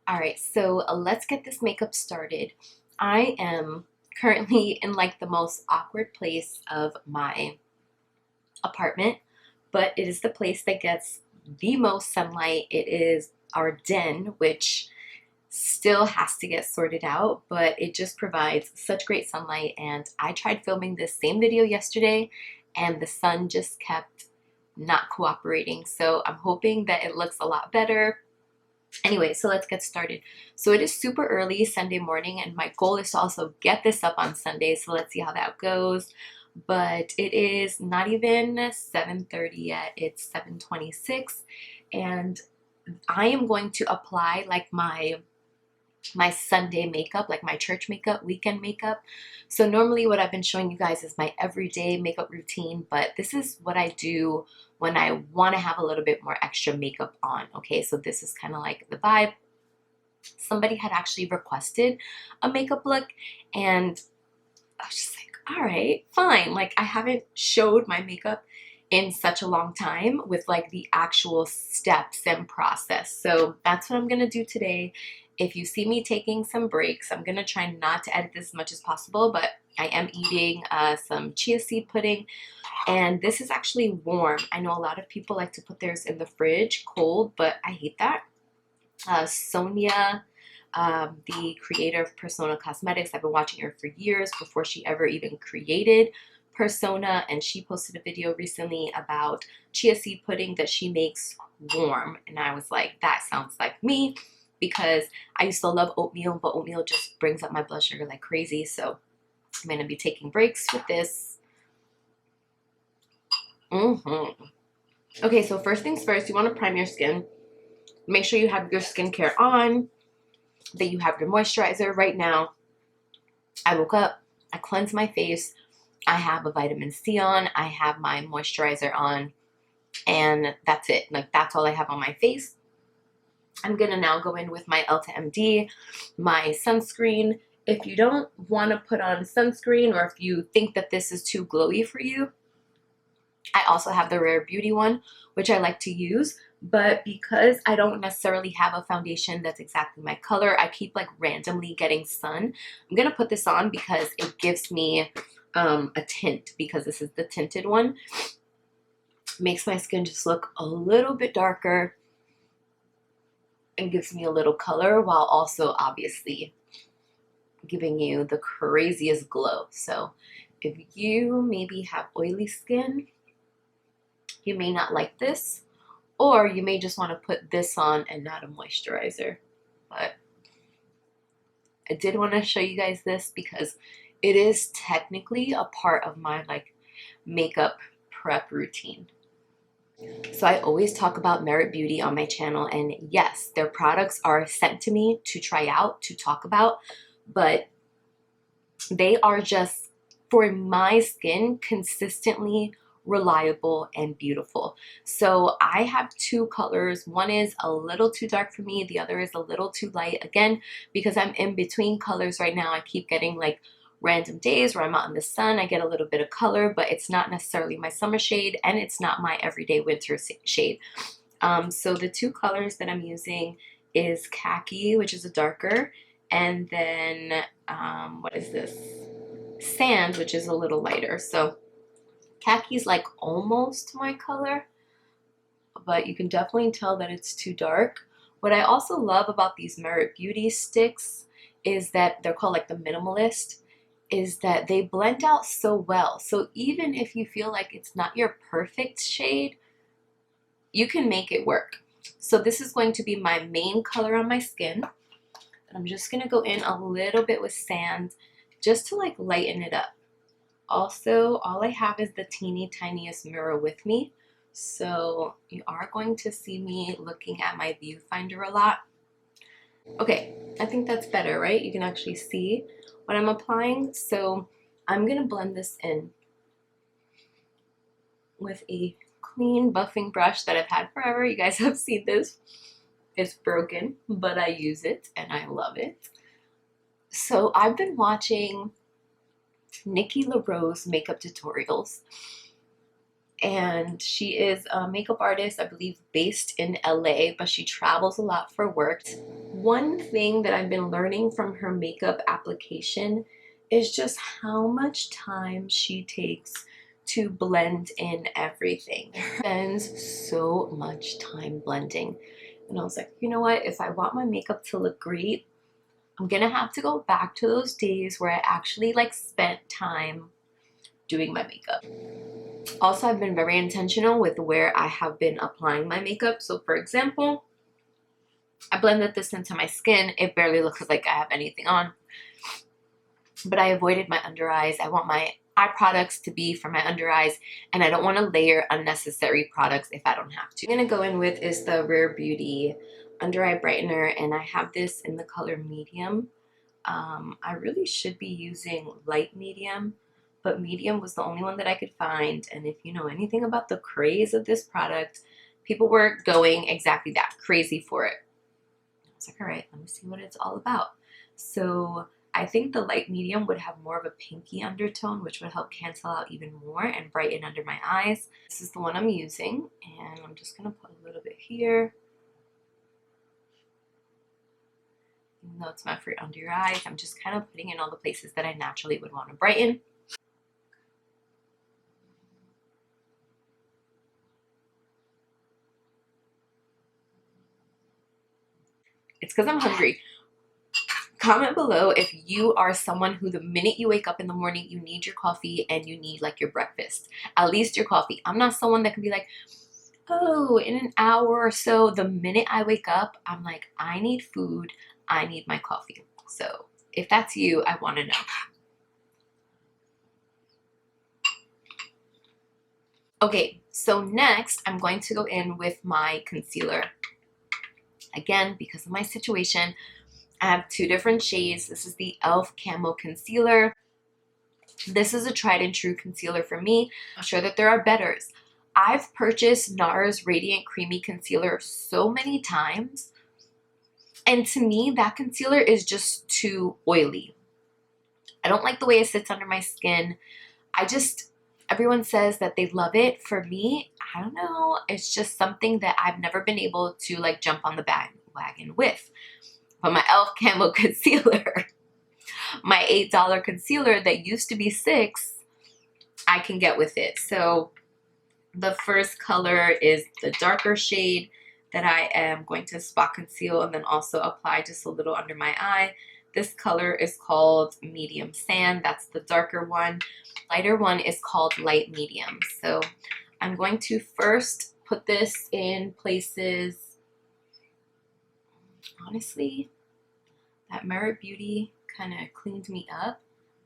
All right, so let's get this makeup started. I am currently in like the most awkward place of my apartment, but it is the place that gets the most sunlight. It is our den, which still has to get sorted out, but it just provides such great sunlight. And I tried filming this same video yesterday, and the sun just kept not cooperating. So I'm hoping that it looks a lot better. Anyway, so let's get started. So it is super early Sunday morning, and my goal is to also get this up on Sunday. So let's see how that goes. But it is not even 7:30 yet. It's 7:26, and I am going to apply like my Sunday makeup, like my church makeup, weekend makeup. So normally what I've been showing you guys is my everyday makeup routine, but this is what I do when I want to have a little bit more extra makeup on. Okay, so this is kind of like the vibe. Somebody had actually requested a makeup look, and I was just like, all right, fine. Like, I haven't showed my makeup in such a long time with like the actual steps and process. So that's what I'm gonna do today. If you see me taking some breaks, I'm gonna try not to edit this as much as possible, but I am eating some chia seed pudding, and this is actually warm. I know a lot of people like to put theirs in the fridge cold, but I hate that. Sonia, the creator of Persona Cosmetics, I've been watching her for years before she ever even created Persona, and she posted a video recently about chia seed pudding that she makes warm, and I was like, that sounds like me, because I used to love oatmeal, but oatmeal just brings up my blood sugar like crazy. So I'm going to be taking breaks with this. Okay, so first things first, you want to prime your skin. Make sure you have your skincare on, that you have your moisturizer. Right now, I woke up, I cleansed my face, I have a vitamin C on, I have my moisturizer on, and that's it. Like, that's all I have on my face. I'm gonna now go in with my Elta MD, my sunscreen. If you don't want to put on sunscreen, or if you think that this is too glowy for you, I also have the Rare Beauty one, which I like to use. But because I don't necessarily have a foundation that's exactly my color, I keep like randomly getting sun. I'm gonna put this on because it gives me a tint, because this is the tinted one. Makes my skin just look a little bit darker and gives me a little color, while also obviously giving you the craziest glow. So if you maybe have oily skin, you may not like this, or you may just want to put this on and not a moisturizer. But I did want to show you guys this because it is technically a part of my like makeup prep routine. So I always talk about Merit Beauty on my channel, and yes, their products are sent to me to try out, to talk about, but they are just, for my skin, consistently reliable and beautiful. So I have two colors. One is a little too dark for me, the other is a little too light. Again, because I'm in between colors right now, I keep getting like random days where I'm out in the sun, I get a little bit of color, but it's not necessarily my summer shade, and it's not my everyday winter shade. So the two colors that I'm using is khaki, which is a darker, and then what is this? Sand, which is a little lighter. So khaki is like almost my color, but you can definitely tell that it's too dark. What I also love about these Merit Beauty sticks is that they're called like the minimalist, is that they blend out so well. So even if you feel like it's not your perfect shade, you can make it work. So this is going to be my main color on my skin. I'm just gonna go in a little bit with sand just to like lighten it up. Also, all I have is the teeny tiniest mirror with me, so you are going to see me looking at my viewfinder a lot. Okay, I think that's better, right? You can actually see what I'm applying. So I'm gonna blend this in with a clean buffing brush that I've had forever. You guys have seen this. It's broken, but I use it and I love it. So I've been watching Nikki LaRose makeup tutorials, and she is a makeup artist, I believe, based in LA, but she travels a lot for work. One thing that I've been learning from her makeup application is just how much time she takes to blend in everything. She spends so much time blending. And I was like, you know what? If I want my makeup to look great, I'm gonna have to go back to those days where I actually like spent time doing my makeup. Also, I've been very intentional with where I have been applying my makeup. So for example, I blended this into my skin. It barely looks like I have anything on, but I avoided my under eyes. I want my eye products to be for my under eyes, and I don't want to layer unnecessary products if I don't have to. I'm gonna go in with is the Rare Beauty under eye brightener, and I have this in the color medium. I really should be using light medium, but medium was the only one that I could find. And if you know anything about the craze of this product, people were going exactly that, crazy for it. I was like, all right, let me see what it's all about. So I think the light medium would have more of a pinky undertone, which would help cancel out even more and brighten under my eyes. This is the one I'm using, and I'm just gonna put a little bit here. Even though it's not for under your eyes, I'm just kind of putting in all the places that I naturally would want to brighten. It's because I'm hungry. Comment below if you are someone who the minute you wake up in the morning, you need your coffee and you need like your breakfast. At least your coffee. I'm not someone that can be like, oh, in an hour or so, the minute I wake up, I'm like, I need food. I need my coffee. So if that's you, I want to know. Okay, so next I'm going to go in with my concealer. Again, because of my situation, I have two different shades. This is the e.l.f. Camo Concealer. This is a tried and true concealer for me. I'm sure that there are betters. I've purchased NARS Radiant Creamy Concealer so many times, and to me, that concealer is just too oily. I don't like the way it sits under my skin. Everyone says that they love it. For me, I don't know. It's just something that I've never been able to like jump on the bandwagon with. But my e.l.f. Camo Concealer, my $8 concealer that used to be $6, I can get with it. So the first color is the darker shade that I am going to spot conceal and then also apply just a little under my eye. This color is called Medium Sand. That's the darker one. Lighter one is called Light Medium. So I'm going to first put this in places. Honestly, that Rare Beauty kind of cleaned me up.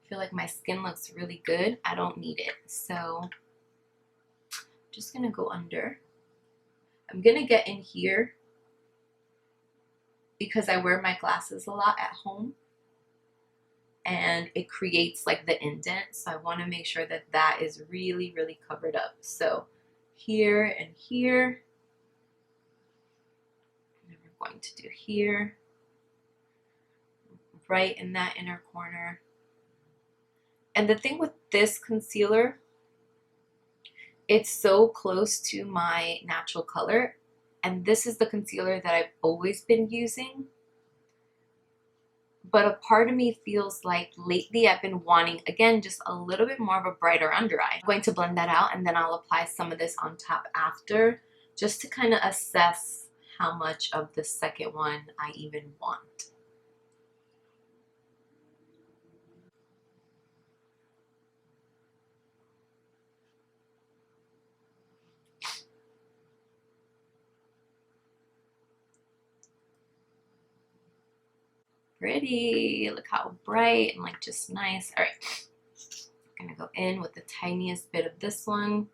I feel like my skin looks really good. I don't need it. So I'm just going to go under. I'm going to get in here because I wear my glasses a lot at home and it creates like the indent. So I want to make sure that that is really, really covered up. So here and here. And then we're going to do here, right in that inner corner. And the thing with this concealer, it's so close to my natural color. And this is the concealer that I've always been using. But a part of me feels like lately I've been wanting, again, just a little bit more of a brighter under eye. I'm going to blend that out and then I'll apply some of this on top after, just to kind of assess how much of the second one I even want. Pretty, look how bright and like just nice. All right, I'm gonna go in with the tiniest bit of this one,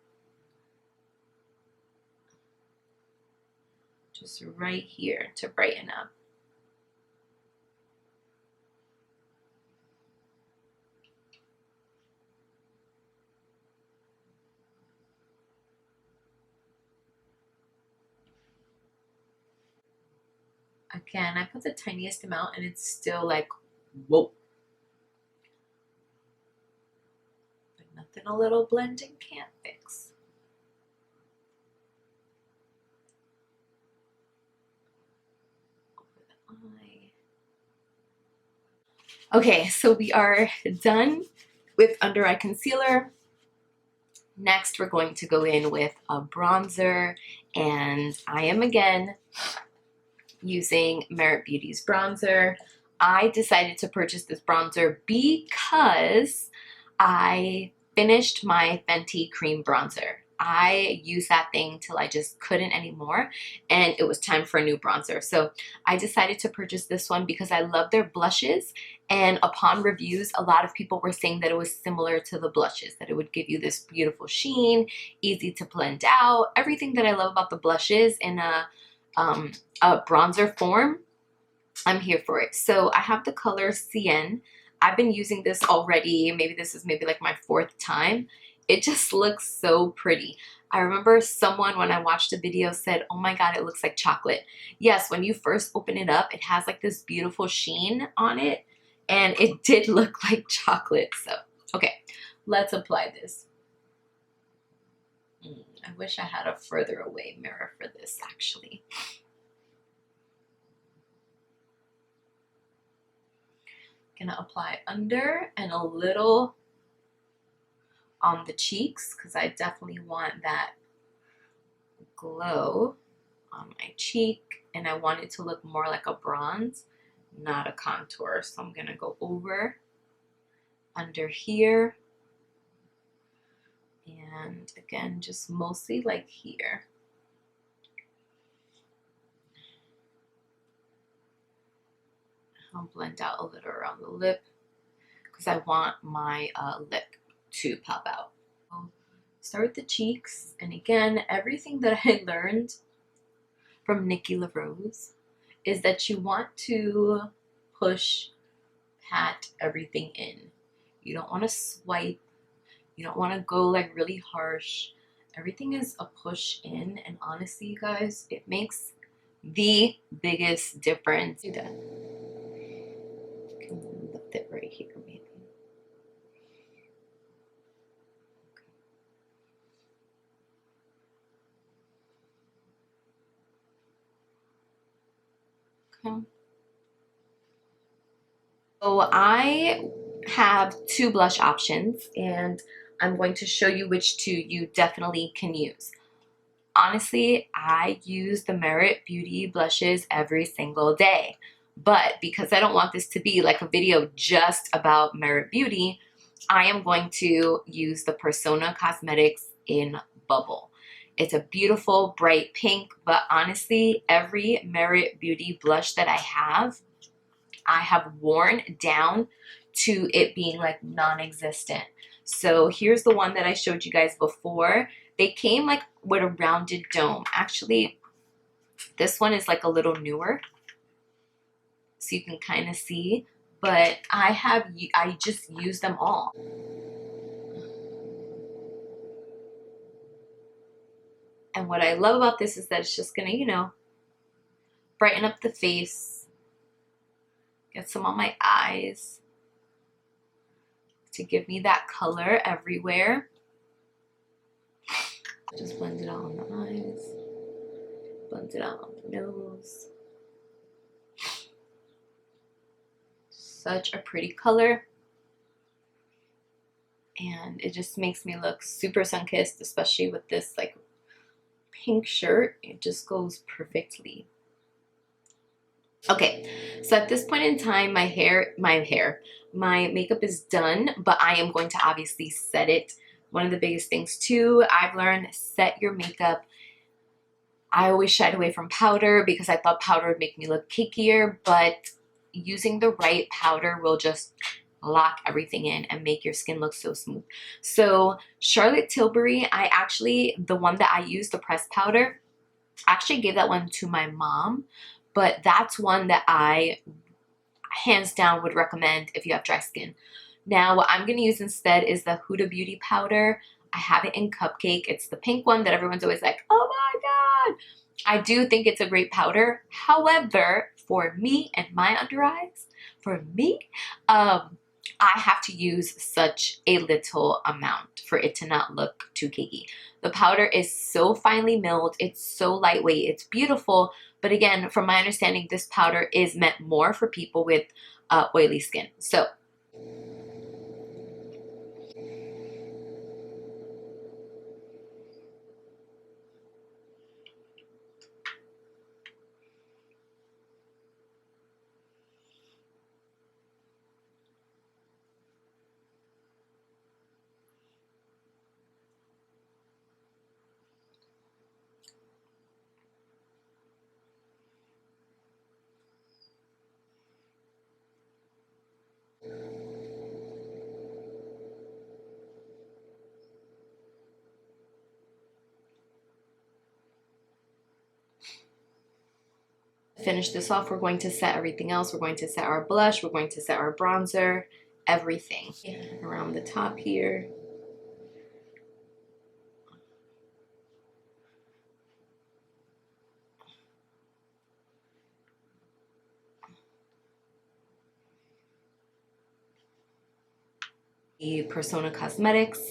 just right here to brighten up. Again, I put the tiniest amount and it's still like, whoa. But nothing a little blending can't fix. Over the eye. Okay, so we are done with under eye concealer. Next, we're going to go in with a bronzer, and I am again using Merit Beauty's bronzer. I decided to purchase this bronzer because I finished my Fenty cream bronzer. I used that thing till I just couldn't anymore, and it was time for a new bronzer. So I decided to purchase this one because I love their blushes, and upon reviews, a lot of people were saying that it was similar to the blushes, that it would give you this beautiful sheen, easy to blend out, everything that I love about the blushes in a bronzer form. I'm here for it. So I have the color CN. I've been using this already. Maybe this is maybe like my 4th time. It just looks so pretty. I remember someone, when I watched a video, said, oh my God, it looks like chocolate. Yes, when you first open it up, it has like this beautiful sheen on it, and it did look like chocolate. So, okay, let's apply this. I wish I had a further away mirror for this, actually. Gonna apply under and a little on the cheeks because I definitely want that glow on my cheek, and I want it to look more like a bronze, not a contour. So I'm gonna go over, under here, and again, just mostly like here. I'll blend out a little around the lip because I want my lip to pop out. I'll start with the cheeks, and again, everything that I learned from Nikki LaRose is that you want to push, pat everything in. You don't want to swipe. You don't want to go like really harsh. Everything is a push in, and honestly, you guys, it makes the biggest difference. Do that. Lift it right here, maybe. Okay. So I have 2 blush options, and I'm going to show you which 2 you definitely can use. Honestly, I use the Merit Beauty blushes every single day. But because I don't want this to be like a video just about Merit Beauty, I am going to use the Persona Cosmetics in Bubble. It's a beautiful bright pink, but honestly, every Merit Beauty blush that I have worn down to it being like non-existent. So here's the one that I showed you guys before. They came like with a rounded dome. Actually, this one is like a little newer, so you can kind of see, but I just use them all. And what I love about this is that it's just gonna, you know, brighten up the face, get some on my eyes to give me that color everywhere. Just blend it out on the eyes, blend it out on the nose. Such a pretty color, and it just makes me look super sun-kissed, especially with this like pink shirt. It just goes perfectly. Okay, so at this point in time, my makeup is done, but I am going to obviously set it. One of the biggest things too, I've learned, set your makeup. I always shied away from powder because I thought powder would make me look cakier, but using the right powder will just lock everything in and make your skin look so smooth. So Charlotte Tilbury, the one that I use, the pressed powder, I actually gave that one to my mom, but that's one that I hands down would recommend if you have dry skin. Now, what I'm going to use instead is the Huda Beauty powder. I have it in Cupcake. It's the pink one that everyone's always like, oh my God. I do think it's a great powder. However, for me and my under eyes, I have to use such a little amount for it to not look too cakey. The powder is so finely milled. It's so lightweight. It's beautiful, But again, from my understanding, this powder is meant more for people with oily skin. So finish this off, we're going to set everything else. We're going to set our blush, we're going to set our bronzer, everything around the top here. The Persona Cosmetics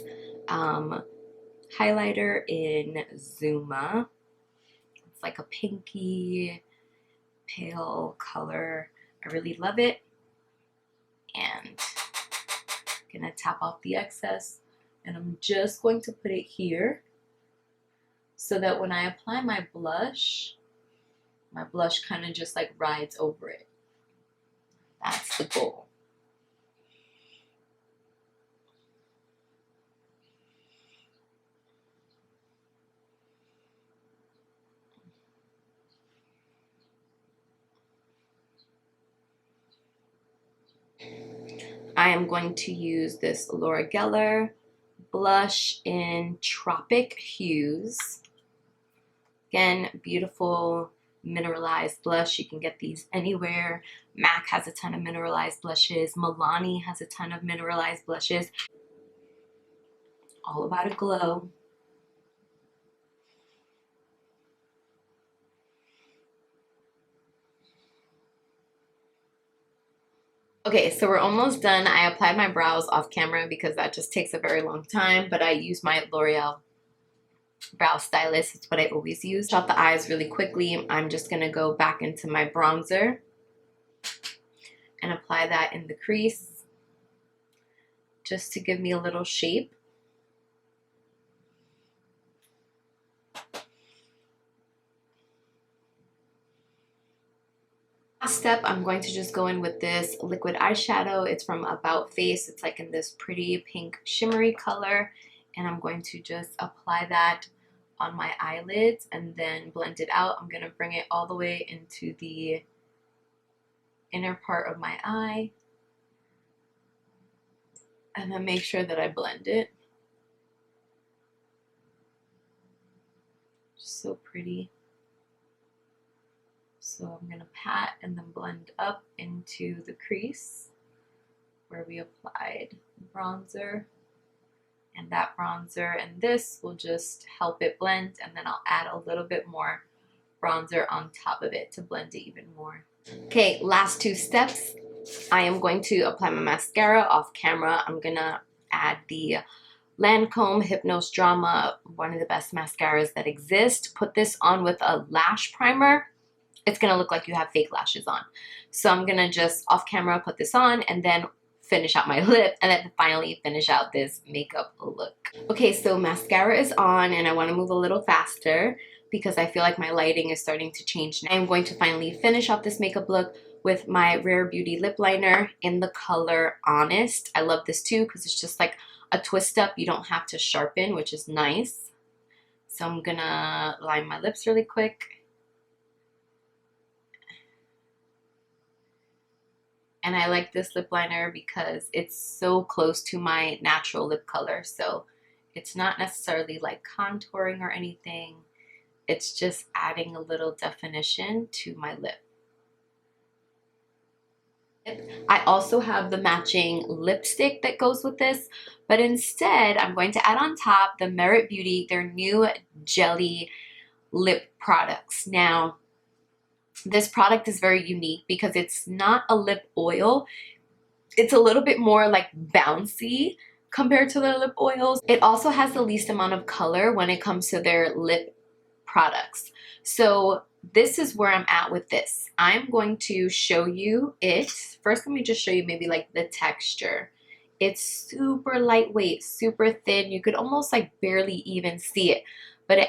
highlighter in Zuma. It's like a pinky pale color. I really love it. And I'm gonna tap off the excess, and I'm just going to put it here so that when I apply my blush kind of just like rides over it. That's the goal. I am going to use this Laura Geller blush in Tropic Hues. Again, beautiful mineralized blush. You can get these anywhere. MAC has a ton of mineralized blushes. Milani has a ton of mineralized blushes. All about a glow. Okay, so we're almost done. I applied my brows off camera because that just takes a very long time, but I use my L'Oreal brow stylist. It's what I always use. Shot the eyes really quickly. I'm just gonna go back into my bronzer and apply that in the crease just to give me a little shape. Last step, I'm going to just go in with this liquid eyeshadow. It's from About Face. It's like in this pretty pink shimmery color, and I'm going to just apply that on my eyelids and then blend it out. I'm gonna bring it all the way into the inner part of my eye and then make sure that I blend it. Just so pretty. So I'm gonna pat and then blend up into the crease where we applied bronzer, and that bronzer and this will just help it blend, and then I'll add a little bit more bronzer on top of it to blend it even more. Okay, last two steps. I am going to apply my mascara off camera. I'm gonna add the Lancome Hypnose Drama, one of the best mascaras that exist. Put this on with a lash primer. It's gonna look like you have fake lashes on. So I'm gonna just off camera put this on and then finish out my lip and then finally finish out this makeup look. Okay, so mascara is on and I want to move a little faster because I feel like my lighting is starting to change. I'm going to finally finish off this makeup look with my Rare Beauty lip liner in the color Honest. I love this too because it's just like a twist up. You don't have to sharpen, which is nice. So I'm gonna line my lips really quick. And I like this lip liner because it's so close to my natural lip color. So it's not necessarily like contouring or anything. It's just adding a little definition to my lip. I also have the matching lipstick that goes with this, but instead I'm going to add on top the Merit Beauty, their new jelly lip products. Now, this product is very unique because it's not a lip oil. It's a little bit more like bouncy compared to their lip oils. It also has the least amount of color when it comes to their lip products. So this is where I'm at with this. I'm going to show you it. First, let me just show you maybe like the texture. It's super lightweight, super thin. You could almost like barely even see it, but it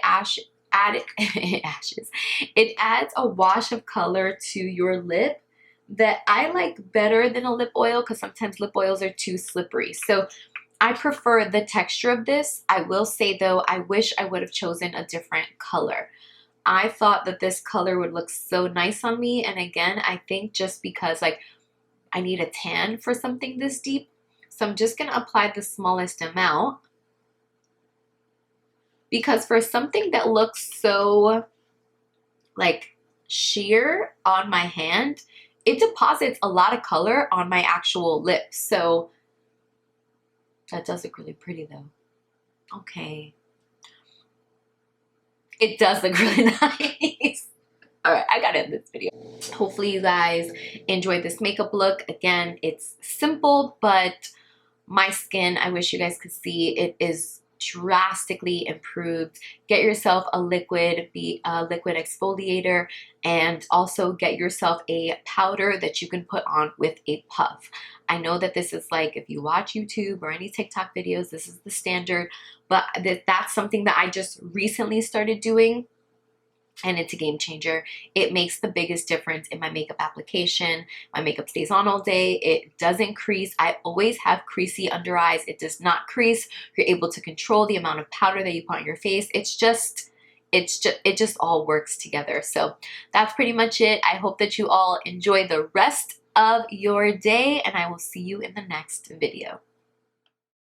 it adds a wash of color to your lip that I like better than a lip oil, because sometimes lip oils are too slippery. So I prefer the texture of this. I will say though, I wish I would have chosen a different color. I thought that this color would look so nice on me, and again, I think just because like I need a tan for something this deep, so I'm just gonna apply the smallest amount, because for something that looks so like sheer on my hand, it deposits a lot of color on my actual lips. So that does look really pretty though. Okay. It does look really nice. All right, I gotta end this video. Hopefully you guys enjoyed this makeup look. Again, it's simple, but my skin, I wish you guys could see, it is drastically improved. Get yourself a liquid exfoliator, and also get yourself a powder that you can put on with a puff. I know that this is like, if you watch YouTube or any TikTok videos, this is the standard, but that's something that I just recently started doing, and it's a game changer. It makes the biggest difference in my makeup application. My makeup stays on all day. It doesn't crease. I always have creasy under eyes. It does not crease. You're able to control the amount of powder that you put on your face. It just all works together. So that's pretty much it. I hope that you all enjoy the rest of your day, and I will see you in the next video.